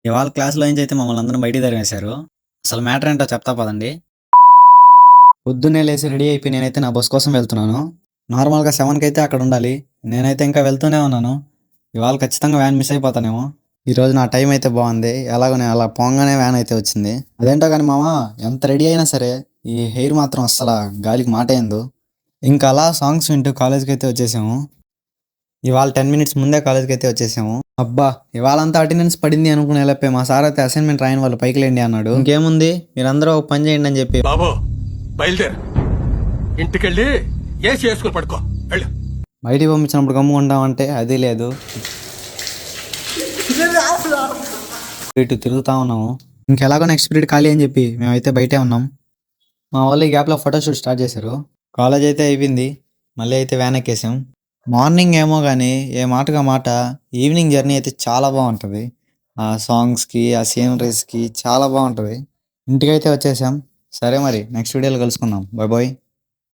ఇవాళ క్లాస్‌లో నుంచి అయితే మమ్మల్ని అందరిని బయటికి తరిమేశారు. అసలు మ్యాటర్ ఏంటో చెప్తా పదండి. పొద్దున్నే లేసి రెడీ అయిపోయి నేనైతే నా బస్ కోసం వెళ్తున్నాను. నార్మల్‌గా 7కి అయితే అక్కడ ఉండాలి. నేనైతే ఇంకా వెళ్తూనే ఉన్నాను. ఇవాళ ఖచ్చితంగా వ్యాన్ మిస్ అయిపోతానేమో. ఈరోజు నా టైం అయితే బాగుంది. ఎలాగో నేను అలా పోంగానే వ్యాన్ అయితే వచ్చింది. అదేంటో కానీ మామ, ఎంత రెడీ అయినా సరే ఈ హెయిర్ మాత్రం అస్సల గాలికి మాటేయదు. ఇంకా అలా సాంగ్స్ వింటూ కాలేజ్‌కి అయితే వచ్చేసాము. ఇవాళ 10 మినిట్స్ ముందే కాలేజ్‌కి అయితే వచ్చేసాము. అబ్బా! ఇవాళంతా అటెండెన్స్ పడింది అనుకునే లోపే మా సార్ అయితే అసైన్‌మెంట్ రాయని వాళ్ళు పైకి లేండి అన్నాడు. ఇంకేముంది, మీరందరూ ఒక పని చేయండి అని చెప్పి బాబు బయలుదేరు, ఇంటికెళ్ళి ఏసి వేసుకుని పడుకో వెళ్ళు. బయటికి పంపించినప్పుడు గమ్ముకుంటామంటే అది లేదు. ఇటు తిరుగుతా ఉన్నాము. ఇంకెలాగో నెక్స్ట్ పీరియడ్ ఖాళీ అని చెప్పి మేమైతే బయటే ఉన్నాం. మా వాళ్ళు ఈ గ్యాప్లో ఫోటోషూట్ స్టార్ట్ చేశారు. కాలేజ్ అయితే అయిపోయింది. మళ్ళీ అయితే వ్యాన్ ఎక్కేసాం. మార్నింగ్ ఏమో కానీ ఏ మాటగా మాట ఈవినింగ్ జర్నీ అయితే చాలా బాగుంటుంది. ఆ సాంగ్స్కి, ఆ సీనరీస్కి చాలా బాగుంటుంది. ఇంటికైతే వచ్చేసాం. సరే మరి నెక్స్ట్ వీడియోలో కలుసుకుందాం. Bye bye.